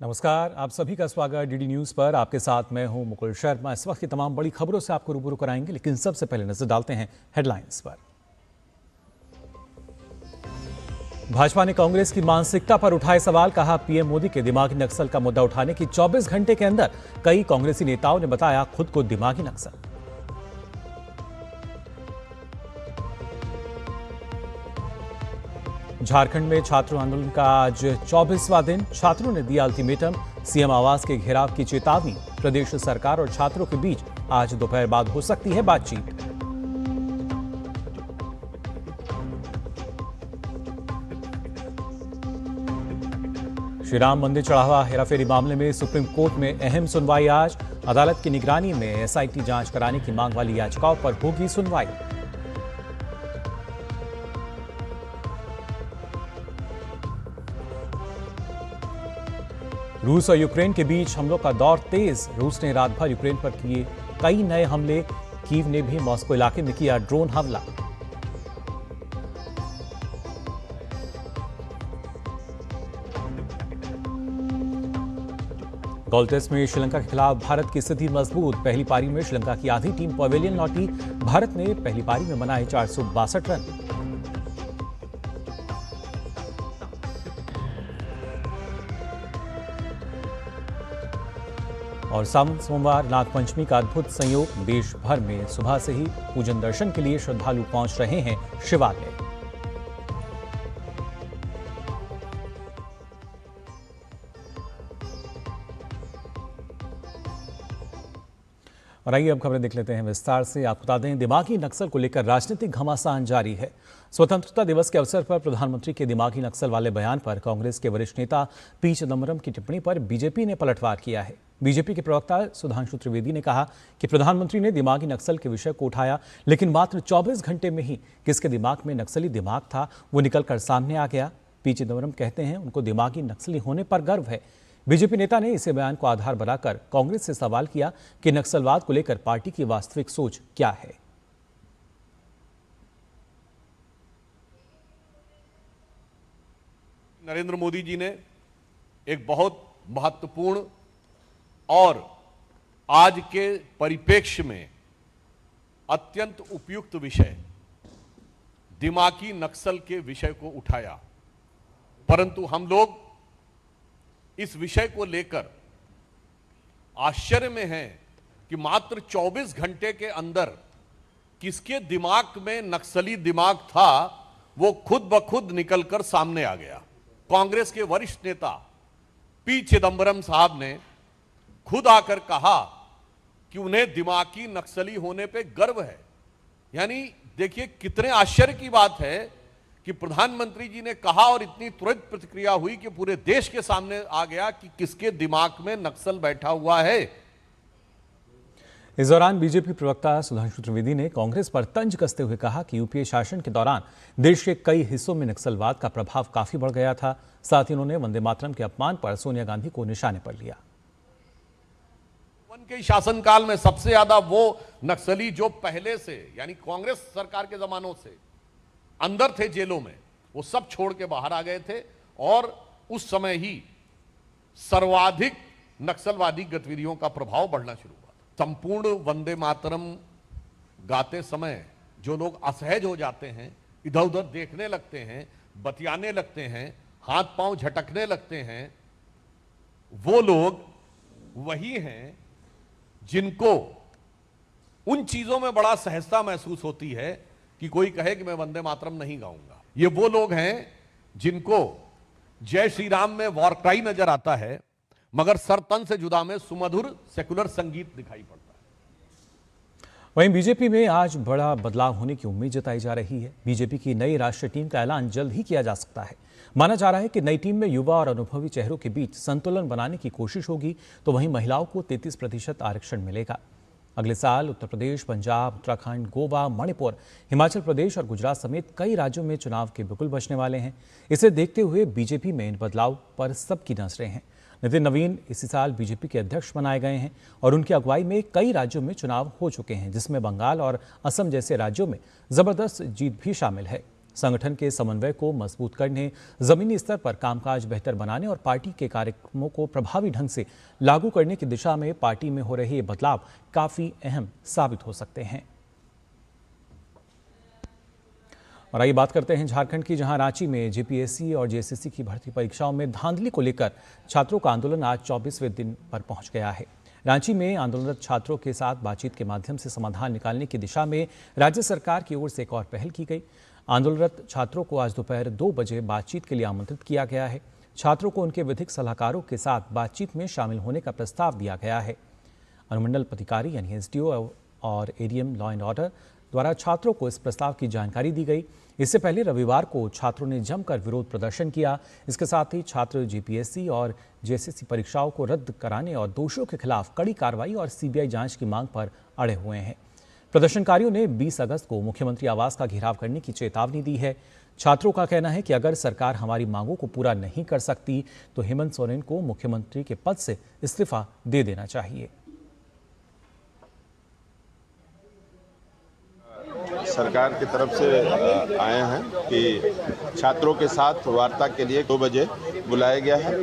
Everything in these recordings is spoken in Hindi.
नमस्कार, आप सभी का स्वागत डीडी न्यूज पर। आपके साथ मैं हूं मुकुल शर्मा। इस वक्त की तमाम बड़ी खबरों से आपको रूबरू कराएंगे, लेकिन सबसे पहले नजर डालते हैं हेडलाइंस पर। भाजपा ने कांग्रेस की मानसिकता पर उठाए सवाल। कहा, पीएम मोदी के दिमागी नक्सल का मुद्दा उठाने की 24 घंटे के अंदर कई कांग्रेसी नेताओं ने बताया खुद को दिमागी नक्सल। झारखंड में छात्र आंदोलन का आज 24वां दिन। छात्रों ने दिया अल्टीमेटम, सीएम आवास के घेराव की चेतावनी। प्रदेश सरकार और छात्रों के बीच आज दोपहर बाद हो सकती है बातचीत। श्री राम मंदिर चढ़ावा हेराफेरी मामले में सुप्रीम कोर्ट में अहम सुनवाई आज। अदालत की निगरानी में एसआईटी जांच कराने की मांग वाली याचिकाओं पर होगी सुनवाई। रूस और यूक्रेन के बीच हमलों का दौर तेज। रूस ने रात भर यूक्रेन पर किए कई नए हमले। कीव ने भी मॉस्को इलाके में किया ड्रोन हमला। गोल्फ टेस्ट में श्रीलंका के खिलाफ भारत की स्थिति मजबूत। पहली पारी में श्रीलंका की आधी टीम पवेलियन लौटी। भारत ने पहली पारी में बनाए 462 रन। और सावन सोमवार नाग पंचमी का अद्भुत संयोग। देश भर में सुबह से ही पूजन दर्शन के लिए श्रद्धालु पहुंच रहे हैं शिवालय। और आइए अब खबरें देख लेते हैं विस्तार से। आपको बता दें, दिमागी नक्सल को लेकर राजनीतिक घमासान जारी है। स्वतंत्रता दिवस के अवसर पर प्रधानमंत्री के दिमागी नक्सल वाले बयान पर कांग्रेस के वरिष्ठ नेता पी चिदंबरम की टिप्पणी पर बीजेपी ने पलटवार किया है। बीजेपी के प्रवक्ता सुधांशु त्रिवेदी ने कहा कि प्रधानमंत्री ने दिमागी नक्सल के विषय को उठाया, लेकिन मात्र 24 घंटे में ही किसके दिमाग में नक्सली दिमाग था वो निकलकर सामने आ गया। पी चिदंबरम कहते हैं उनको दिमागी नक्सली होने पर गर्व है। बीजेपी नेता ने इसे बयान को आधार बनाकर कांग्रेस से सवाल किया कि नक्सलवाद को लेकर पार्टी की वास्तविक सोच क्या है। नरेंद्र मोदी जी ने एक बहुत महत्वपूर्ण और आज के परिप्रेक्ष्य में अत्यंत उपयुक्त विषय दिमागी नक्सल के विषय को उठाया, परंतु हम लोग इस विषय को लेकर आश्चर्य में हैं कि मात्र 24 घंटे के अंदर किसके दिमाग में नक्सली दिमाग था वो खुद ब खुद निकलकर सामने आ गया। कांग्रेस के वरिष्ठ नेता पी चिदंबरम साहब ने खुद आकर कहा कि उन्हें दिमागी नक्सली होने पे गर्व है। यानी देखिए कितने आश्चर्य की बात है कि प्रधानमंत्री जी ने कहा और इतनी तुरंत प्रतिक्रिया हुई कि पूरे देश के सामने आ गया कि किसके दिमाग में नक्सल बैठा हुआ है। इस दौरान बीजेपी प्रवक्ता सुधांशु त्रिवेदी ने कांग्रेस पर तंज कसते हुए कहा कि यूपीए शासन के दौरान देश के कई हिस्सों में नक्सलवाद का प्रभाव काफी बढ़ गया था। साथ ही उन्होंने वंदे मातरम के अपमान पर सोनिया गांधी को निशाने पर लिया। उनके शासनकाल में सबसे ज्यादा वो नक्सली जो पहले से यानी कांग्रेस सरकार के जमानों से अंदर थे जेलों में, वो सब छोड़ के बाहर आ गए थे और उस समय ही सर्वाधिक नक्सलवादी गतिविधियों का प्रभाव बढ़ना शुरू हुआ था। संपूर्ण वंदे मातरम गाते समय जो लोग असहज हो जाते हैं, इधर उधर देखने लगते हैं, बतियाने लगते हैं, हाथ पांव झटकने लगते हैं, वो लोग वही हैं जिनको उन चीजों में बड़ा सहजता महसूस होती है कि कोई कहे कि मैं वंदे मातरम नहीं गाऊंगा। ये वो लोग हैं जिनको जय श्री राम में वॉर क्राई नजर आता है, मगर सर तन से जुदा में सुमधुर सेकुलर संगीत दिखाई पड़ता है। वहीं बीजेपी में आज बड़ा बदलाव होने की उम्मीद जताई जा रही है। बीजेपी की नई राष्ट्रीय टीम का ऐलान जल्द ही किया जा सकता है। माना जा रहा है कि नई टीम में युवा और अनुभवी चेहरों के बीच संतुलन बनाने की कोशिश होगी, तो वहीं महिलाओं को 33% आरक्षण मिलेगा। अगले साल उत्तर प्रदेश, पंजाब, उत्तराखंड, गोवा, मणिपुर, हिमाचल प्रदेश और गुजरात समेत कई राज्यों में चुनाव के बिल्कुल बचने वाले हैं। इसे देखते हुए बीजेपी में इन बदलाव पर सबकी नजरें हैं। नितिन नवीन इसी साल बीजेपी के अध्यक्ष बनाए गए हैं और उनकी अगुवाई में कई राज्यों में चुनाव हो चुके हैं, जिसमें बंगाल और असम जैसे राज्यों में जबरदस्त जीत भी शामिल है। संगठन के समन्वय को मजबूत करने, जमीनी स्तर पर कामकाज बेहतर बनाने और पार्टी के कार्यक्रमों को प्रभावी ढंग से लागू करने की दिशा में पार्टी में हो रहे ये बदलाव काफी अहम साबित हो सकते हैं। और आइए बात करते हैं झारखंड की, जहां रांची में जेपीएससी और जेएसएससी की भर्ती परीक्षाओं में धांधली को लेकर छात्रों का आंदोलन आज 24वें दिन पर पहुंच गया है। रांची में आंदोलनरत छात्रों के साथ बातचीत के माध्यम से समाधान निकालने की दिशा में राज्य सरकार की ओर से एक और पहल की गई। आंदोलनरत छात्रों को आज दोपहर 2 बजे बातचीत के लिए आमंत्रित किया गया है। छात्रों को उनके विधिक सलाहकारों के साथ बातचीत में शामिल होने का प्रस्ताव दिया गया है। अनुमंडल पदाधिकारी यानी एसडीओ और एडीएम लॉ एंड ऑर्डर द्वारा छात्रों को इस प्रस्ताव की जानकारी दी गई। इससे पहले रविवार को छात्रों ने जमकर विरोध प्रदर्शन किया। इसके साथ ही छात्र जेपीएससी और जेएसएससी परीक्षाओं को रद्द कराने और दोषियों के खिलाफ कड़ी कार्रवाई और सीबीआई जांच की मांग पर अड़े हुए हैं। प्रदर्शनकारियों ने 20 अगस्त को मुख्यमंत्री आवास का घेराव करने की चेतावनी दी है। छात्रों का कहना है कि अगर सरकार हमारी मांगों को पूरा नहीं कर सकती तो हेमंत सोरेन को मुख्यमंत्री के पद से इस्तीफा दे देना चाहिए। सरकार की तरफ से आए हैं कि छात्रों के साथ वार्ता के लिए 2 बजे बुलाया गया है।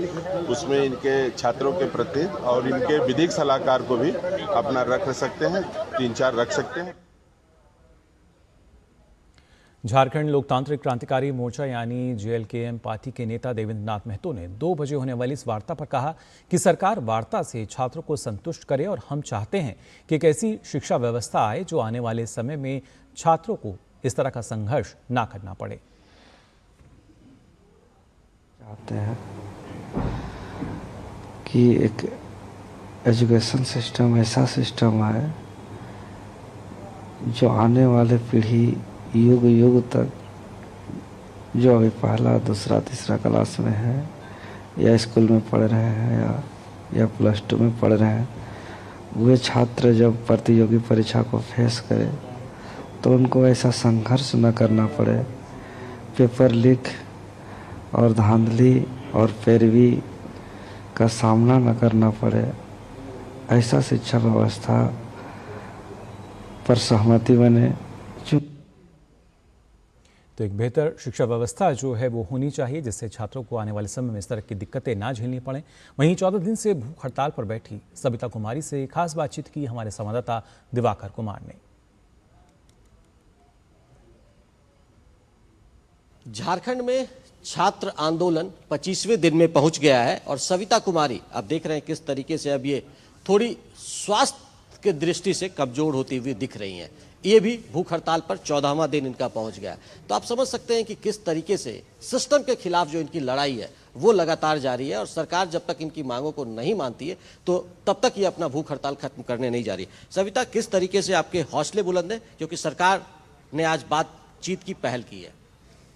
उसमें इनके छात्रों के प्रति और इनके विधिक सलाहकार को भी अपना रख सकते हैं, 3-4 रख सकते हैं। झारखंड लोकतांत्रिक क्रांतिकारी मोर्चा यानी जेएलकेएम पार्टी के नेता देवेंद्र नाथ महतो ने 2 बजे होने वाली इस वार्ता पर कहा कि सरकार वार्ता से छात्रों को संतुष्ट करे और हम चाहते हैं कि एक ऐसी शिक्षा व्यवस्था आए जो आने वाले समय में छात्रों को इस तरह का संघर्ष ना करना पड़े। चाहते हैं कि एक एजुकेशन सिस्टम ऐसा सिस्टम आए जो आने वाले पीढ़ी युग युग तक, जो अभी पहला दूसरा तीसरा क्लास में है या स्कूल में पढ़ रहे हैं या +2 में पढ़ रहे हैं, वे छात्र जब प्रतियोगी परीक्षा को फेस करें तो उनको ऐसा संघर्ष न करना पड़े, पेपर लीक और धांधली और पैरवी का सामना न करना पड़े। ऐसा शिक्षा व्यवस्था पर सहमति बने। तो एक बेहतर शिक्षा व्यवस्था जो है वो होनी चाहिए जिससे छात्रों को आने वाले समय में इस तरह की दिक्कतें ना झेलनी पड़ें। वहीं 14 दिन से भूख हड़ताल पर बैठी सविता कुमारी से खास बातचीत की हमारे संवाददाता दिवाकर कुमार ने। झारखंड में छात्र आंदोलन 25वें दिन में पहुंच गया है और सविता कुमारी आप देख रहे हैं किस तरीके से अब ये थोड़ी स्वास्थ्य के दृष्टि से कमजोर होती हुई दिख रही हैं। ये भी भूख हड़ताल पर 14वां दिन इनका पहुंच गया। तो आप समझ सकते हैं कि किस तरीके से सिस्टम के खिलाफ जो इनकी लड़ाई है वो लगातार जारी है और सरकार जब तक इनकी मांगों को नहीं मानती है तो तब तक ये अपना भूख हड़ताल खत्म करने नहीं जा रही। सविता, किस तरीके से आपके हौसले बुलंद हैं क्योंकि सरकार ने आज बातचीत की पहल की है?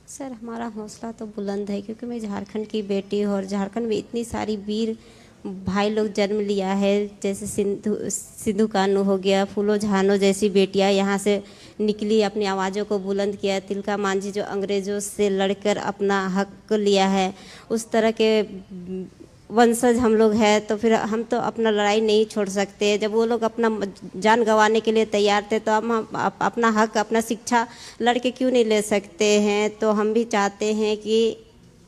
सर, हमारा हौसला तो बुलंद है क्योंकि मैं झारखंड की बेटी हूँ और झारखंड में इतनी सारी वीर भाई लोग जन्म लिया है, जैसे सिद्धू कान्हू हो गया, फूलो झानो जैसी बेटियां यहाँ से निकली, अपनी आवाज़ों को बुलंद किया। तिलका मांझी जो अंग्रेज़ों से लड़कर अपना हक लिया है, उस तरह के वंशज हम लोग हैं। तो फिर हम तो अपना लड़ाई नहीं छोड़ सकते। जब वो लोग अपना जान गंवाने के लिए तैयार थे तो हम अपना हक, अपना शिक्षा लड़के क्यों नहीं ले सकते हैं। तो हम भी चाहते हैं कि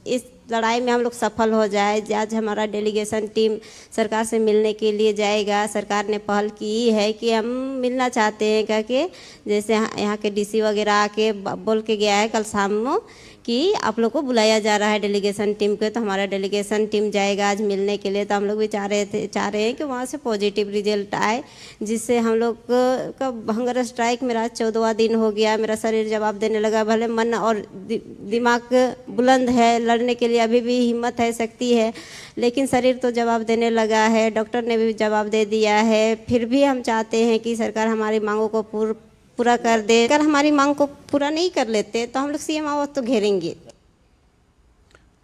इस लड़ाई में हम लोग सफल हो जाए। आज हमारा डेलीगेशन टीम सरकार से मिलने के लिए जाएगा। सरकार ने पहल की है कि हम मिलना चाहते हैं करके, जैसे यहाँ के डीसी वगैरह आके बोल के गया है कल शाम में कि आप लोग को बुलाया जा रहा है डेलीगेशन टीम को। तो हमारा डेलीगेशन टीम जाएगा आज मिलने के लिए। तो हम लोग भी चाह रहे हैं कि वहाँ से पॉजिटिव रिजल्ट आए, जिससे हम लोग का हंगर स्ट्राइक मेरा 14वां दिन हो गया। मेरा शरीर जवाब देने लगा। भले मन और दिमाग बुलंद है, लड़ने के लिए अभी भी हिम्मत है, शक्ति है, लेकिन शरीर तो जवाब देने लगा है। डॉक्टर ने भी जवाब दे दिया है। फिर भी हम चाहते हैं कि सरकार हमारी मांगों को पूरा कर दे। अगर हमारी मांग को पूरा नहीं कर लेते तो हम लोग सीएम आवास तो घेरेंगे।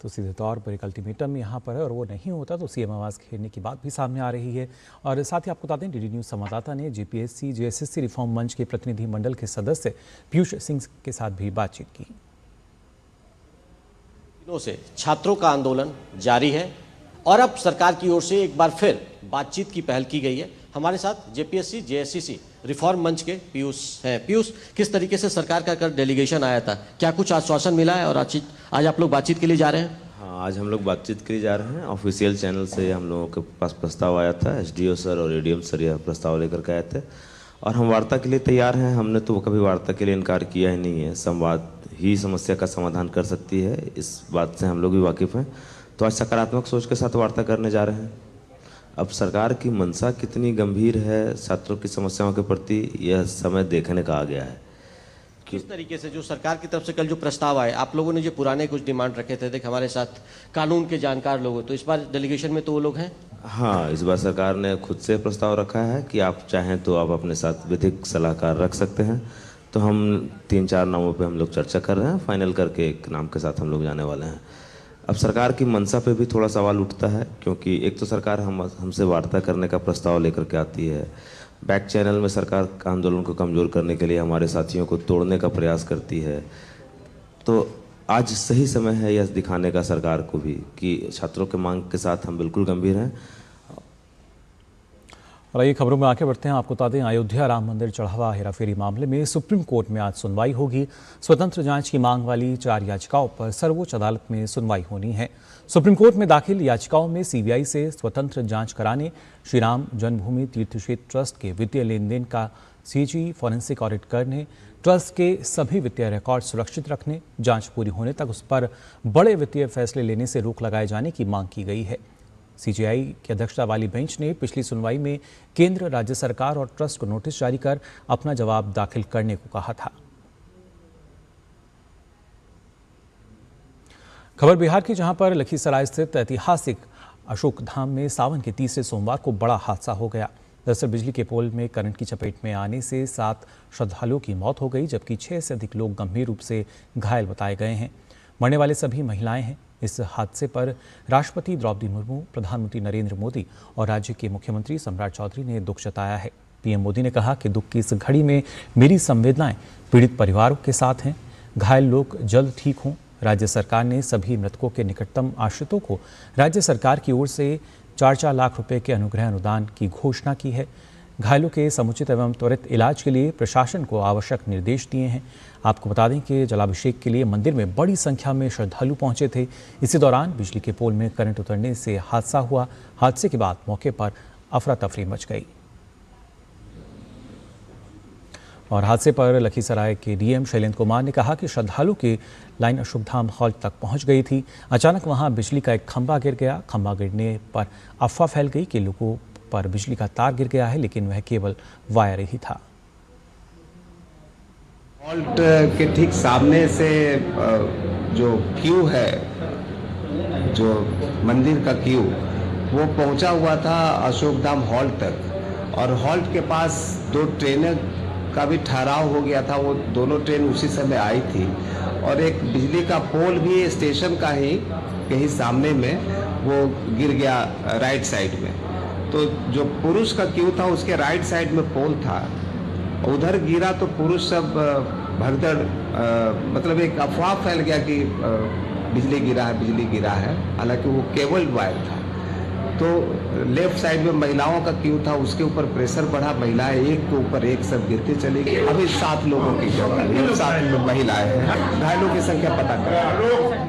तो सीधे तौर पर एक अल्टीमेटम यहाँ पर है और वो नहीं होता तो सीएम आवास घेरने की बात भी सामने आ रही है। और साथ ही आपको बता दें, डीडी न्यूज़ संवाददाता ने जेपीएससी जेएसएससी रिफॉर्म मंच के प्रतिनिधि मंडल के सदस्य पीयूष सिंह के साथ भी बातचीत की। दिनों से छात्रों का आंदोलन जारी है और अब सरकार की ओर से एक बार फिर बातचीत की पहल की गई है। हमारे साथ जेपीएससी जेएसएससी रिफॉर्म मंच के पीयूष हैं। पीयूष, किस तरीके से सरकार का कल डेलीगेशन आया था, क्या कुछ आश्वासन मिला है और आज आप लोग बातचीत के लिए जा रहे हैं? हाँ, आज हम लोग बातचीत के लिए जा रहे हैं। ऑफिशियल चैनल से हम लोगों के पास प्रस्ताव आया था, एसडीओ सर और एडीएम सर यह प्रस्ताव लेकर के आए थे और हम वार्ता के लिए तैयार हैं। हमने तो कभी वार्ता के लिए इनकार किया ही नहीं है। संवाद ही समस्या का समाधान कर सकती है, इस बात से हम लोग भी वाकिफ़ हैं। तो आज सकारात्मक सोच के साथ वार्ता करने जा रहे हैं। अब सरकार की मंशा कितनी गंभीर है छात्रों की समस्याओं के प्रति, यह समय देखने का आ गया है। किस तरीके से जो सरकार की तरफ से कल जो प्रस्ताव आए, आप लोगों ने जो पुराने कुछ डिमांड रखे थे, देख हमारे साथ कानून के जानकार लोग, तो इस बार डेलीगेशन में तो वो लोग हैं? हाँ, इस बार सरकार ने खुद से प्रस्ताव रखा है कि आप चाहें तो आप अपने साथ विधिक सलाहकार रख सकते हैं। तो हम 3-4 नामों पे हम लोग चर्चा कर रहे हैं, फाइनल करके एक नाम के साथ हम लोग जाने वाले हैं। अब सरकार की मंशा पे भी थोड़ा सवाल उठता है, क्योंकि एक तो सरकार हमसे वार्ता करने का प्रस्ताव लेकर के आती है, बैक चैनल में सरकार आंदोलन को कमज़ोर करने के लिए हमारे साथियों को तोड़ने का प्रयास करती है। तो आज सही समय है यह दिखाने का सरकार को भी कि छात्रों के मांग के साथ हम बिल्कुल गंभीर हैं। और ये खबरों में आगे बढ़ते हैं। आपको बता दें, अयोध्या राम मंदिर चढ़ावा हेराफेरी मामले में सुप्रीम कोर्ट में आज सुनवाई होगी। स्वतंत्र जांच की मांग वाली 4 याचिकाओं पर सर्वोच्च अदालत में सुनवाई होनी है। सुप्रीम कोर्ट में दाखिल याचिकाओं में सीबीआई से स्वतंत्र जांच कराने, श्री राम जन्मभूमि तीर्थ क्षेत्र ट्रस्ट के वित्तीय लेन देन का सीजी फॉरेंसिक ऑडिट करने, ट्रस्ट के सभी वित्तीय रिकॉर्ड सुरक्षित रखने, जांच पूरी होने तक उस पर बड़े वित्तीय फैसले लेने से रोक लगाए जाने की मांग की गई है। सीजीआई की अध्यक्षता वाली बेंच ने पिछली सुनवाई में केंद्र, राज्य सरकार और ट्रस्ट को नोटिस जारी कर अपना जवाब दाखिल करने को कहा था। खबर बिहार की, जहां पर लखीसराय स्थित ऐतिहासिक अशोक धाम में सावन के तीसरे सोमवार को बड़ा हादसा हो गया। दरअसल बिजली के पोल में करंट की चपेट में आने से 7 श्रद्धालुओं की मौत हो गई, जबकि 6 से अधिक लोग गंभीर रूप से घायल बताए गए हैं। मरने वाले सभी महिलाएं हैं। इस हादसे पर राष्ट्रपति द्रौपदी मुर्मू, प्रधानमंत्री नरेंद्र मोदी और राज्य के मुख्यमंत्री सम्राट चौधरी ने दुख जताया है। पीएम मोदी ने कहा कि दुख की इस घड़ी में मेरी संवेदनाएं पीड़ित परिवारों के साथ हैं। घायल लोग जल्द ठीक हों। राज्य सरकार ने सभी मृतकों के निकटतम आश्रितों को राज्य सरकार की ओर से 4-4 लाख रुपए के अनुग्रह अनुदान की घोषणा की है। घायलों के समुचित एवं त्वरित इलाज के लिए प्रशासन को आवश्यक निर्देश दिए हैं। आपको बता दें कि जलाभिषेक के लिए मंदिर में बड़ी संख्या में श्रद्धालु पहुंचे थे। इसी दौरान बिजली के पोल में करंट उतरने से हादसा हुआ। हादसे के बाद मौके पर अफरा तफरी मच गई और हादसे पर लखीसराय के डीएम शैलेंद्र कुमार ने कहा कि श्रद्धालु की लाइन अशोकधाम हॉल तक पहुंच गई थी। अचानक वहां बिजली का एक खंभा गिर गया। खंभा गिरने पर अफवाह फैल गई कि लोगों पर बिजली का तार गिर गया है, लेकिन वह केवल वायर ही था। हॉल्ट के ठीक सामने से जो क्यू है, जो मंदिर का क्यू, वो पहुंचा हुआ था अशोकधाम हॉल तक और हॉल्ट के पास 2 ट्रेनें का भी ठहराव हो गया था। वो दोनों ट्रेन उसी समय आई थी और एक बिजली का पोल भी स्टेशन का ही कहीं सामने में वो गिर गया राइट साइड में। तो जो पुरुष का क्यू था उसके राइट साइड में पोल था, उधर गिरा तो पुरुष सब भगदड़, मतलब एक अफवाह फैल गया कि बिजली गिरा है, हालांकि वो केबल वायर था। तो लेफ्ट साइड में महिलाओं का क्यू था, उसके ऊपर प्रेशर बढ़ा, महिलाएं एक के ऊपर एक सब गिरती चली गई। अभी 7 लोगों की 7 महिलाएं हैं, घायलों की संख्या पता कर।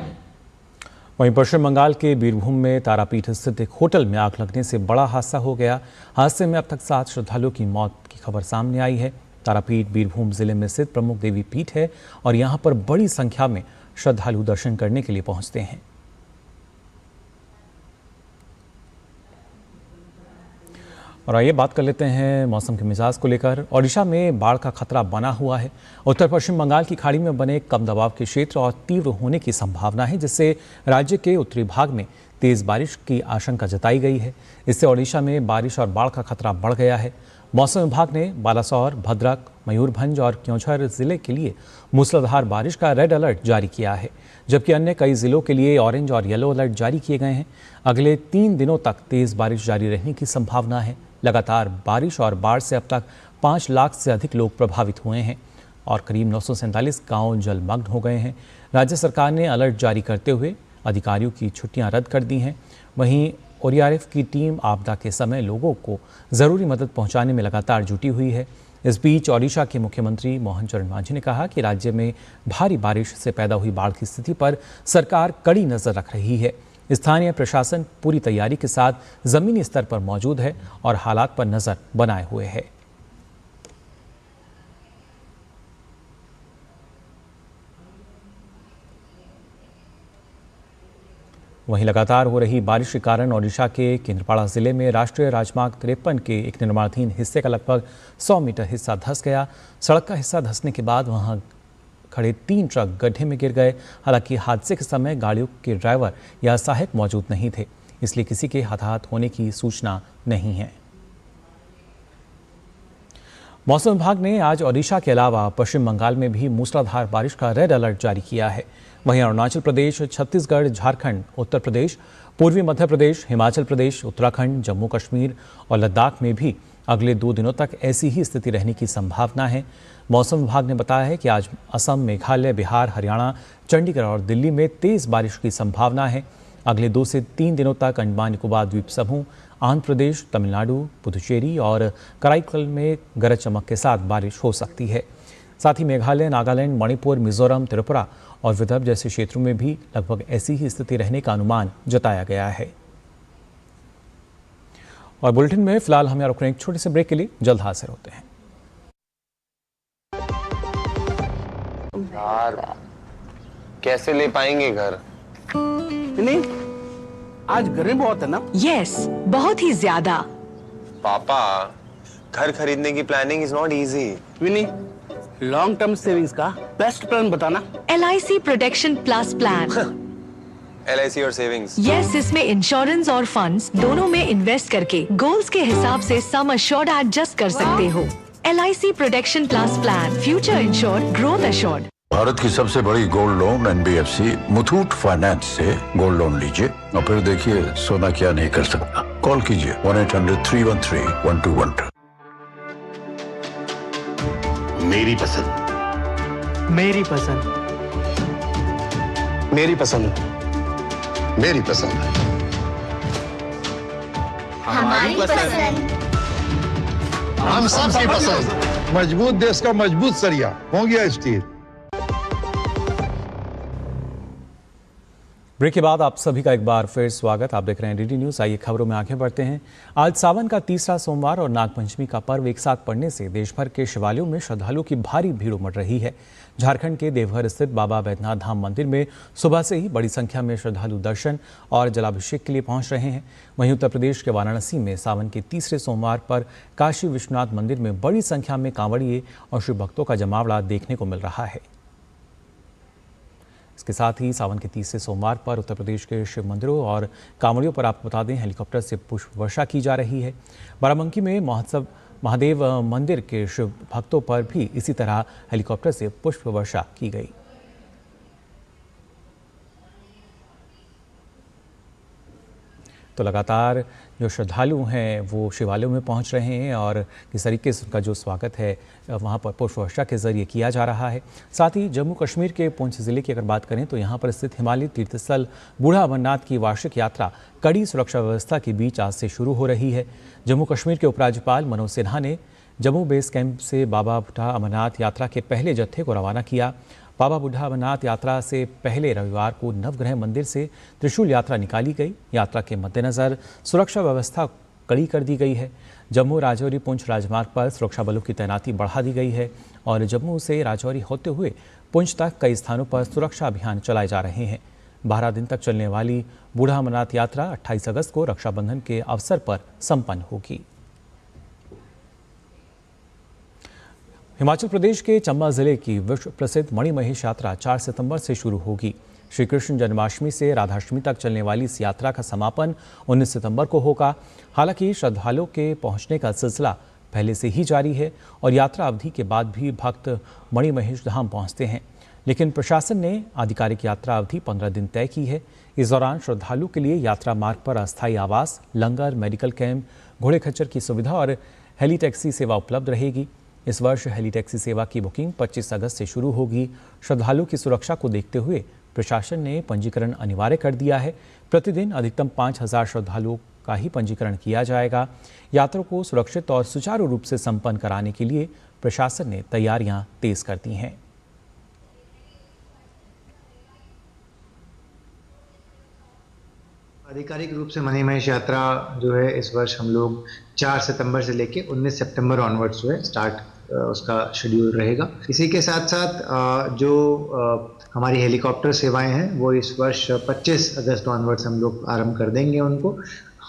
वहीं पश्चिम बंगाल के बीरभूम में तारापीठ स्थित एक होटल में आग लगने से बड़ा हादसा हो गया। हादसे में अब तक 7 श्रद्धालुओं की मौत की खबर सामने आई है। तारापीठ बीरभूम जिले में स्थित प्रमुख देवी पीठ है और यहां पर बड़ी संख्या में श्रद्धालु दर्शन करने के लिए पहुंचते हैं। और आइए बात कर लेते हैं मौसम के मिजाज को लेकर। ओडिशा में बाढ़ का खतरा बना हुआ है। उत्तर पश्चिम बंगाल की खाड़ी में बने कम दबाव के क्षेत्र और तीव्र होने की संभावना है, जिससे राज्य के उत्तरी भाग में तेज बारिश की आशंका जताई गई है। इससे ओडिशा में बारिश और बाढ़ का खतरा बढ़ गया है। मौसम विभाग ने बालासोर, भद्रक, मयूरभंज और क्योंझर जिले के लिए मूसलाधार बारिश का रेड अलर्ट जारी किया है, जबकि अन्य कई जिलों के लिए ऑरेंज और येलो अलर्ट जारी किए गए हैं। अगले 3 दिनों तक तेज बारिश जारी रहने की संभावना है। लगातार बारिश और बाढ़ से अब तक 5 लाख से अधिक लोग प्रभावित हुए हैं और करीब 947 गांव जलमग्न हो गए हैं। राज्य सरकार ने अलर्ट जारी करते हुए अधिकारियों की छुट्टियां रद्द कर दी हैं। वहीं ओडीआरएफ की टीम आपदा के समय लोगों को ज़रूरी मदद पहुंचाने में लगातार जुटी हुई है। इस बीच ओडिशा के मुख्यमंत्री मोहन चरण मांझी ने कहा कि राज्य में भारी बारिश से पैदा हुई बाढ़ की स्थिति पर सरकार कड़ी नजर रख रही है। स्थानीय प्रशासन पूरी तैयारी के साथ जमीनी स्तर पर मौजूद है और हालात पर नजर बनाए हुए है। वहीं लगातार हो रही बारिश के कारण ओडिशा के केंद्रपाड़ा जिले में राष्ट्रीय राजमार्ग 53 के एक निर्माणाधीन हिस्से का लगभग 100 मीटर हिस्सा धंस गया। सड़क का हिस्सा धंसने के बाद वहां खड़े 3 ट्रक गड्ढे में गिर गए। हालांकि हादसे के समय गाड़ियों के ड्राइवर या सहायक मौजूद नहीं थे, इसलिए किसी के हताहत होने की सूचना नहीं है। मौसम विभाग ने आज ओडिशा के अलावा पश्चिम बंगाल में भी मूसलाधार बारिश का रेड अलर्ट जारी किया है। वहीं अरुणाचल प्रदेश, छत्तीसगढ़, झारखंड, उत्तर प्रदेश, पूर्वी मध्य प्रदेश, हिमाचल प्रदेश, उत्तराखंड, जम्मू कश्मीर और लद्दाख में भी अगले 2 दिनों तक ऐसी ही स्थिति रहने की संभावना है। मौसम विभाग ने बताया है कि आज असम, मेघालय, बिहार, हरियाणा, चंडीगढ़ और दिल्ली में तेज बारिश की संभावना है। अगले 2 से 3 दिनों तक अंडमान निकोबार द्वीप समूह, आंध्र प्रदेश, तमिलनाडु, पुदुचेरी और कराईकल में गरज चमक के साथ बारिश हो सकती है। साथ ही मेघालय, नागालैंड, मणिपुर, मिजोरम, त्रिपुरा और विदर्भ जैसे क्षेत्रों में भी लगभग ऐसी ही स्थिति रहने का अनुमान जताया गया है। और बुलेटिन में फिलहाल हमें रुकने एक छोटे से ब्रेक के लिए जल्द हाजिर होते हैं। यार कैसे ले पाएंगे घर? नहीं, आज गर्मी बहुत है ना? यस, बहुत ही ज्यादा। पापा, घर खरीदने की planning is not easy. Vinny, long term savings का बेस्ट प्लान बताना। LIC protection plus plan. LIC और सेविंग्स? यस, इसमें इंश्योरेंस और फंड्स दोनों में इन्वेस्ट करके गोल्स के हिसाब से सम अश्योर्ड एडजस्ट कर सकते हो। LIC protection plus plan, future insured, growth assured. Bharat की सबसे बड़ी gold loan NBFC Muthoot finance से गोल्ड लोन लीजिए और फिर देखिए सोना क्या नहीं कर सकता। कॉल कीजिए 1-800-313-1212। मेरी पसंद, मेरी पसंद, मेरी पसंद, मेरी पसंद, हमारी पसंद, हम सबकी पसंद। मजबूत देश का मजबूत सरिया हो गया स्टील। ब्रेक के बाद आप सभी का एक बार फिर स्वागत। आप देख रहे हैं DD न्यूज़। आइए खबरों में आगे बढ़ते हैं। आज सावन का तीसरा सोमवार और नागपंचमी का पर्व एक साथ पड़ने से देश भर के शिवालयों में श्रद्धालुओं की भारी भीड़ उमड़ रही है। झारखंड के देवघर स्थित बाबा बैद्यनाथ धाम मंदिर में सुबह से ही बड़ी संख्या में श्रद्धालु दर्शन और जलाभिषेक के लिए पहुंच रहे हैं। वहीं उत्तर प्रदेश के वाराणसी में सावन के तीसरे सोमवार पर काशी विश्वनाथ मंदिर में बड़ी संख्या में कांवड़िए और शिव भक्तों का जमावड़ा देखने को मिल रहा है। इसके साथ ही सावन के तीसरे सोमवार पर उत्तर प्रदेश के शिव मंदिरों और कांवड़ियों पर आपको बता दें हेलीकॉप्टर से पुष्प वर्षा की जा रही है। बाराबंकी में महादेव मंदिर के शिव भक्तों पर भी इसी तरह हेलीकॉप्टर से पुष्प वर्षा की गई। तो लगातार जो श्रद्धालु हैं वो शिवालयों में पहुंच रहे हैं और किस तरीके से उनका जो स्वागत है वहां पर पुष्प वर्षा के जरिए किया जा रहा है। साथ ही जम्मू कश्मीर के पुंछ जिले की अगर बात करें तो यहां पर स्थित हिमालय तीर्थस्थल बूढ़ा अमरनाथ की वार्षिक यात्रा कड़ी सुरक्षा व्यवस्था के बीच आज से शुरू हो रही है। जम्मू कश्मीर के उपराज्यपाल मनोज सिन्हा ने जम्मू बेस कैंप से बाबा बूढ़ा अमरनाथ यात्रा के पहले जत्थे को रवाना किया। बाबा बूढ़ा अमरनाथ यात्रा से पहले रविवार को नवग्रह मंदिर से त्रिशूल यात्रा निकाली गई। यात्रा के मद्देनजर सुरक्षा व्यवस्था कड़ी कर दी गई है। जम्मू राजौरी पुंछ राजमार्ग पर सुरक्षा बलों की तैनाती बढ़ा दी गई है और जम्मू से राजौरी होते हुए पुंछ तक कई स्थानों पर सुरक्षा अभियान चलाए जा रहे हैं। 12 दिन तक चलने वाली बूढ़ा अमरनाथ यात्रा 28 अगस्त को रक्षाबंधन के अवसर पर संपन्न होगी। हिमाचल प्रदेश के चंबा जिले की विश्व प्रसिद्ध मणिमहेश यात्रा 4 सितंबर से शुरू होगी। श्री कृष्ण जन्माष्टमी से राधाष्टमी तक चलने वाली इस यात्रा का समापन 19 सितंबर को होगा। हालांकि श्रद्धालुओं के पहुंचने का सिलसिला पहले से ही जारी है और यात्रा अवधि के बाद भी भक्त मणिमहेश धाम पहुंचते हैं, लेकिन प्रशासन ने आधिकारिक यात्रा अवधि 15 दिन तय की है। इस दौरान श्रद्धालुओं के लिए यात्रा मार्ग पर अस्थायी आवास, लंगर, मेडिकल कैंप, घोड़े खच्चर की सुविधा और हेली टैक्सी सेवा उपलब्ध रहेगी। इस वर्ष हेली टैक्सी सेवा की बुकिंग 25 अगस्त से शुरू होगी। श्रद्धालुओं की सुरक्षा को देखते हुए प्रशासन ने पंजीकरण अनिवार्य कर दिया है। प्रतिदिन अधिकतम 5000 श्रद्धालुओं का ही पंजीकरण किया जाएगा। यात्रा को सुरक्षित और सुचारू रूप से संपन्न कराने के लिए प्रशासन ने तैयारियां तेज कर दी हैं। आधिकारिक रूप से मनी महेश यात्रा जो है इस वर्ष हम लोग 4 सितंबर से लेके 19 सितंबर ऑनवर्ड्स जो है स्टार्ट उसका शेड्यूल रहेगा। इसी के साथ साथ जो हमारी हेलीकॉप्टर सेवाएं हैं वो इस वर्ष 25 अगस्त ऑनवर्ड्स हम लोग आरंभ कर देंगे उनको।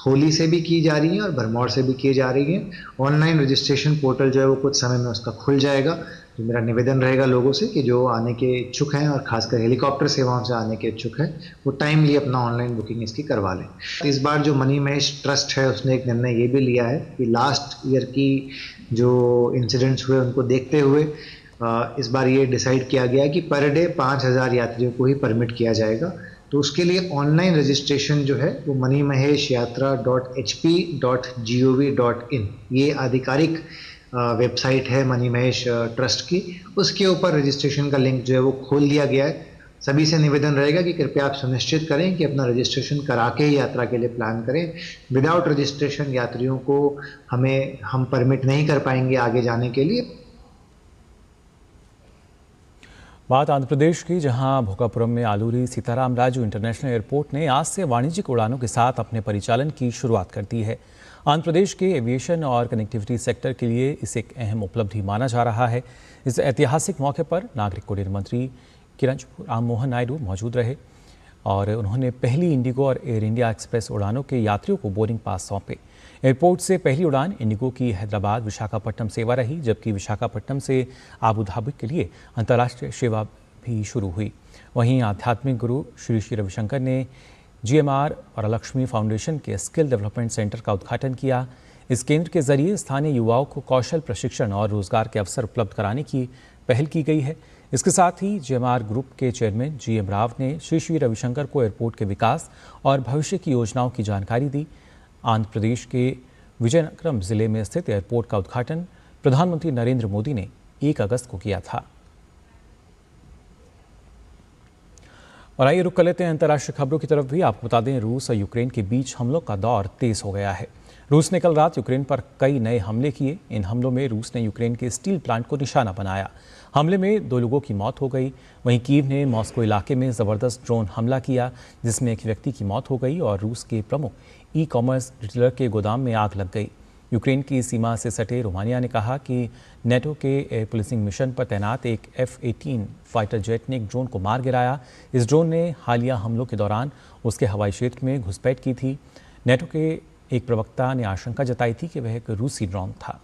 होली से भी की जा रही है और भरमौर से भी की जा रही है। ऑनलाइन रजिस्ट्रेशन पोर्टल जो है वो कुछ समय में उसका खुल जाएगा। तो मेरा निवेदन रहेगा लोगों से कि जो आने के इच्छुक हैं और खासकर हेलीकॉप्टर सेवाओं से आने के इच्छुक हैं वो टाइमली अपना ऑनलाइन बुकिंग इसकी करवा लें। इस बार जो मनी महेश ट्रस्ट है उसने एक निर्णय ये भी लिया है कि लास्ट ईयर की जो इंसिडेंट्स हुए उनको देखते हुए इस बार ये डिसाइड किया गया कि पर डे 5000 यात्रियों को ही परमिट किया जाएगा। तो उसके लिए ऑनलाइन रजिस्ट्रेशन जो है वो moneymahesh.hp.gov.in ये आधिकारिक वेबसाइट है मनी महेश ट्रस्ट की। उसके ऊपर रजिस्ट्रेशन का लिंक जो है वो खोल दिया गया है। सभी से निवेदन रहेगा कि कृपया आप सुनिश्चित करें कि अपना रजिस्ट्रेशन करा के ही यात्रा के लिए प्लान करें। विदाउट रजिस्ट्रेशन यात्रियों को हम परमिट नहीं कर पाएंगे आगे जाने के लिए। बात आंध्र प्रदेश की, जहां भोगापुरम में आलूरी सीताराम राजू इंटरनेशनल एयरपोर्ट ने आज से वाणिज्यिक उड़ानों के साथ अपने परिचालन की शुरुआत कर दी है। आंध्र प्रदेश के एविएशन और कनेक्टिविटी सेक्टर के लिए इसे एक अहम उपलब्धि माना जा रहा है। इस ऐतिहासिक मौके पर नागरिक उड्डयन मंत्री किरंजपुर राम मोहन नायडू मौजूद रहे और उन्होंने पहली इंडिगो और एयर इंडिया एक्सप्रेस उड़ानों के यात्रियों को बोर्डिंग पास सौंपे। एयरपोर्ट से पहली उड़ान इंडिगो की हैदराबाद विशाखापट्टनम सेवा रही, जबकि विशाखापट्टनम से आबू धाबी के लिए अंतर्राष्ट्रीय सेवा भी शुरू हुई। वहीं आध्यात्मिक गुरु श्री श्री रविशंकर ने GMR और लक्ष्मी फाउंडेशन के स्किल डेवलपमेंट सेंटर का उद्घाटन किया। इस केंद्र के जरिए स्थानीय युवाओं को कौशल प्रशिक्षण और रोजगार के अवसर उपलब्ध कराने की पहल की गई है। इसके साथ ही GMR ग्रुप के चेयरमैन GM राव ने श्री श्री रविशंकर को एयरपोर्ट के विकास और भविष्य की योजनाओं की जानकारी दी। आंध्र प्रदेश के विजयनगरम जिले में स्थित एयरपोर्ट का उद्घाटन प्रधानमंत्री नरेंद्र मोदी ने 1 अगस्त को किया था। और आइए रुक कर लेते हैं अंतर्राष्ट्रीय खबरों की तरफ भी। आपको बता दें, रूस और यूक्रेन के बीच हमलों का दौर तेज हो गया है। रूस ने कल रात यूक्रेन पर कई नए हमले किए। इन हमलों में रूस ने यूक्रेन के स्टील प्लांट को निशाना बनाया। हमले में 2 लोगों की मौत हो गई। वहीं कीव ने मॉस्को इलाके में ज़बरदस्त ड्रोन हमला किया, जिसमें एक व्यक्ति की मौत हो गई और रूस के प्रमुख ई-कॉमर्स रिटेलर के गोदाम में आग लग गई। यूक्रेन की सीमा से सटे रोमानिया ने कहा कि नेटो के एयर पुलिसिंग मिशन पर तैनात एक F-18 फाइटर जेट ने एक ड्रोन को मार गिराया। इस ड्रोन ने हालिया हमलों के दौरान उसके हवाई क्षेत्र में घुसपैठ की थी। नेटो के एक प्रवक्ता ने आशंका जताई थी कि वह एक रूसी ड्रोन था।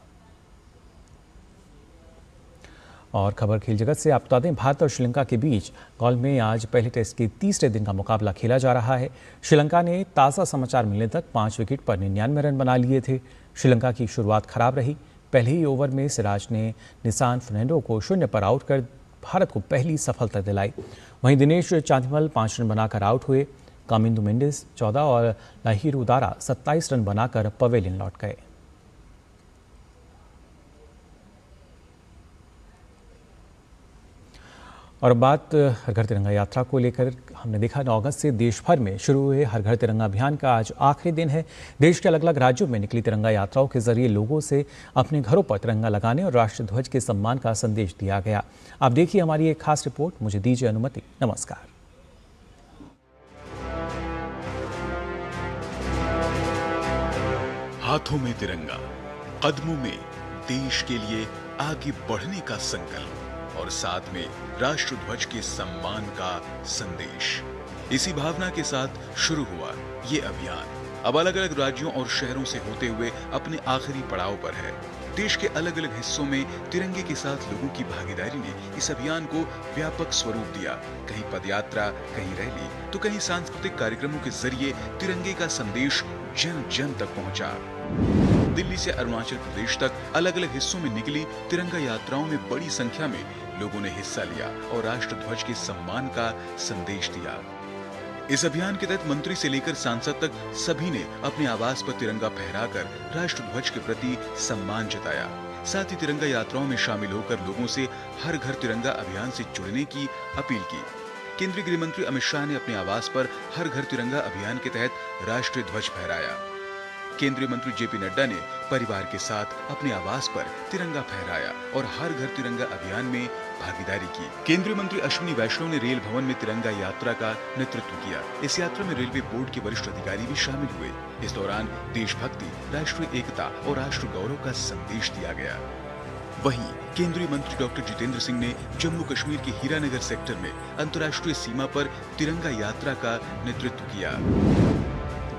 और खबर खेल जगत से आप बता दें, भारत और श्रीलंका के बीच गोल्फ में आज पहले टेस्ट के तीसरे दिन का मुकाबला खेला जा रहा है। श्रीलंका ने ताज़ा समाचार मिलने तक 5 विकेट पर 99 रन बना लिए थे। श्रीलंका की शुरुआत खराब रही। पहले ही ओवर में सिराज ने निशान फर्नांडो को 0 पर आउट कर भारत को पहली सफलता दिलाई। वहीं दिनेश चांदिमल 5 रन बनाकर आउट हुए। कामिंदु मेंडिस 14 और लाहिरू दारा 27 रन बनाकर पवेलियन लौट गए। और बात हर घर तिरंगा यात्रा को लेकर, हमने देखा 9 अगस्त से देश भर में शुरू हुए हर घर तिरंगा अभियान का आज आखिरी दिन है। देश के अलग अलग राज्यों में निकली तिरंगा यात्राओं के जरिए लोगों से अपने घरों पर तिरंगा लगाने और राष्ट्रीय ध्वज के सम्मान का संदेश दिया गया। आप देखिए हमारी एक खास रिपोर्ट। मुझे दीजिए अनुमति। नमस्कार। हाथों में तिरंगा, कदमों में देश के लिए आगे बढ़ने का संकल्प और साथ में राष्ट्र ध्वज के सम्मान का संदेश। इसी भावना के साथ शुरू हुआ ये अभियान अब अलग अलग राज्यों और शहरों से होते हुए अपने आखिरी पड़ाव पर है। देश के अलग अलग हिस्सों में तिरंगे के साथ लोगों की भागीदारी ने इस अभियान को व्यापक स्वरूप दिया। कहीं पदयात्रा, कहीं रैली, तो कहीं सांस्कृतिक कार्यक्रमों के जरिए तिरंगे का संदेश जन जन तक पहुंचा। दिल्ली से अरुणाचल प्रदेश तक अलग अलग हिस्सों में निकली तिरंगा यात्राओं में बड़ी संख्या में लोगों ने हिस्सा लिया और राष्ट्र ध्वज के सम्मान का संदेश दिया। इस अभियान के तहत मंत्री से लेकर सांसद तक सभी ने अपने आवास पर तिरंगा फहराकर राष्ट्र ध्वज के प्रति सम्मान जताया। साथ ही तिरंगा यात्राओं में शामिल होकर लोगों से हर घर तिरंगा अभियान से जुड़ने की अपील की। केंद्रीय गृह मंत्री अमित शाह ने अपने आवास पर हर घर तिरंगा अभियान के तहत राष्ट्रीय ध्वज फहराया। केंद्रीय मंत्री जेपी नड्डा ने परिवार के साथ अपने आवास पर तिरंगा फहराया और हर घर तिरंगा अभियान में भागीदारी की। केंद्रीय मंत्री अश्विनी वैष्णव ने रेल भवन में तिरंगा यात्रा का नेतृत्व किया। इस यात्रा में रेलवे बोर्ड के वरिष्ठ अधिकारी भी शामिल हुए। इस दौरान देशभक्ति, राष्ट्रीय एकता और राष्ट्र गौरव का संदेश दिया गया। वहीं केंद्रीय मंत्री डॉक्टर जितेंद्र सिंह ने जम्मू कश्मीर के हीरानगर सेक्टर में अंतर्राष्ट्रीय सीमा पर तिरंगा यात्रा का नेतृत्व किया।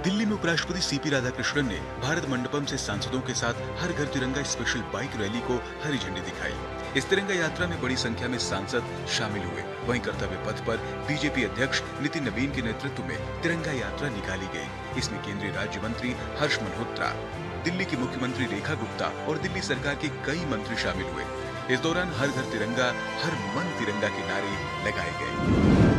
दिल्ली में उपराष्ट्रपति सीपी राधाकृष्णन ने भारत मंडपम से सांसदों के साथ हर घर तिरंगा स्पेशल बाइक रैली को हरी झंडी दिखाई। इस तिरंगा यात्रा में बड़ी संख्या में सांसद शामिल हुए। वहीं कर्तव्य पथ पर बीजेपी अध्यक्ष नितिन नवीन के नेतृत्व में तिरंगा यात्रा निकाली गई। इसमें केंद्रीय राज्य मंत्री हर्ष मल्होत्रा, दिल्ली की मुख्यमंत्री रेखा गुप्ता और दिल्ली सरकार के कई मंत्री शामिल हुए। इस दौरान हर घर तिरंगा, हर मन तिरंगा के नारे लगाए गए।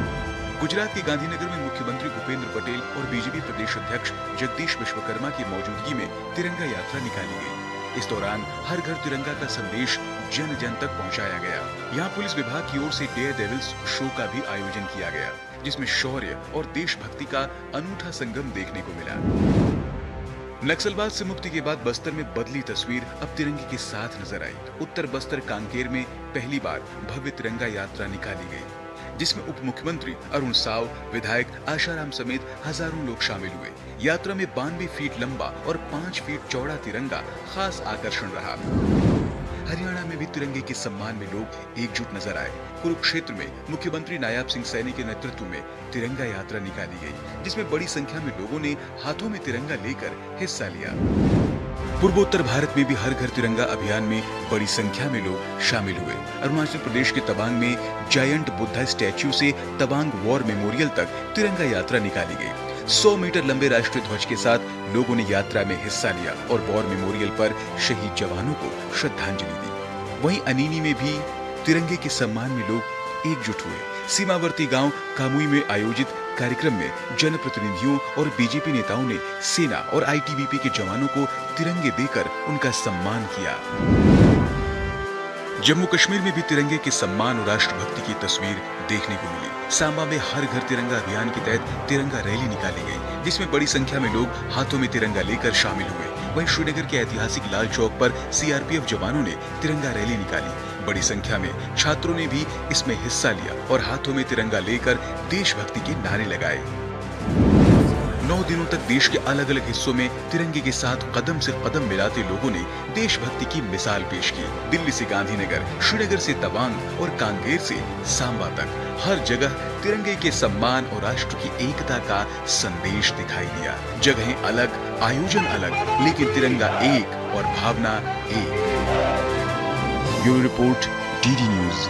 गुजरात के गांधीनगर में मुख्यमंत्री भूपेंद्र पटेल और बीजेपी प्रदेश अध्यक्ष जगदीश विश्वकर्मा की मौजूदगी में तिरंगा यात्रा निकाली गई। इस दौरान हर घर तिरंगा का संदेश जन जन तक पहुंचाया गया। यहाँ पुलिस विभाग की ओर से डेयर डेविल्स शो का भी आयोजन किया गया, जिसमें शौर्य और देशभक्ति का अनूठा संगम देखने को मिला। नक्सलवाद से मुक्ति के बाद बस्तर में बदली तस्वीर अब तिरंगे के साथ नजर आई। उत्तर बस्तर कांकेर में पहली बार भव्य तिरंगा यात्रा निकाली गई, जिसमें उप मुख्यमंत्री अरुण साव, विधायक आशाराम समेत हजारों लोग शामिल हुए। यात्रा में 92 फीट लंबा और 5 फीट चौड़ा तिरंगा खास आकर्षण रहा। हरियाणा में भी तिरंगे के सम्मान में लोग एकजुट नजर आए। कुरुक्षेत्र में मुख्यमंत्री नायाब सिंह सैनी के नेतृत्व में तिरंगा यात्रा निकाली गई, जिसमें बड़ी संख्या में लोगों ने हाथों में तिरंगा लेकर हिस्सा लिया। पूर्वोत्तर भारत में भी हर घर तिरंगा अभियान में बड़ी संख्या में लोग शामिल हुए। अरुणाचल प्रदेश के तवांग में जायंट बुद्धा स्टैच्यू से तवांग वॉर मेमोरियल तक तिरंगा यात्रा निकाली गई। 100 मीटर लंबे राष्ट्रीय ध्वज के साथ लोगों ने यात्रा में हिस्सा लिया और वॉर मेमोरियल पर शहीद जवानों को श्रद्धांजलि दी। वहीं अनीनी में भी तिरंगे के सम्मान में लोग एकजुट हुए। सीमावर्ती गांव कामुई में आयोजित कार्यक्रम में जनप्रतिनिधियों और बीजेपी नेताओं ने सेना और आईटीबीपी के जवानों को तिरंगे देकर उनका सम्मान किया। जम्मू कश्मीर में भी तिरंगे के सम्मान और राष्ट्रभक्ति की तस्वीर देखने को मिली। सांबा में हर घर तिरंगा अभियान के तहत तिरंगा रैली निकाली गई, जिसमें बड़ी संख्या में लोग हाथों में तिरंगा लेकर शामिल हुए। वहीं श्रीनगर के ऐतिहासिक लाल चौक पर सीआरपीएफ जवानों ने तिरंगा रैली निकाली। बड़ी संख्या में छात्रों ने भी इसमें हिस्सा लिया और हाथों में तिरंगा लेकर देशभक्ति के नारे लगाए। 9 दिनों तक देश के अलग अलग हिस्सों में तिरंगे के साथ कदम से कदम मिलाते लोगों ने देशभक्ति की मिसाल पेश की। दिल्ली से गांधीनगर, श्रीनगर से तवांग और कांगेर से सांबा तक हर जगह तिरंगे के सम्मान और राष्ट्र की एकता का संदेश दिखाई दिया। जगहें अलग, आयोजन अलग, लेकिन तिरंगा एक और भावना एक। Bureau report, DD news.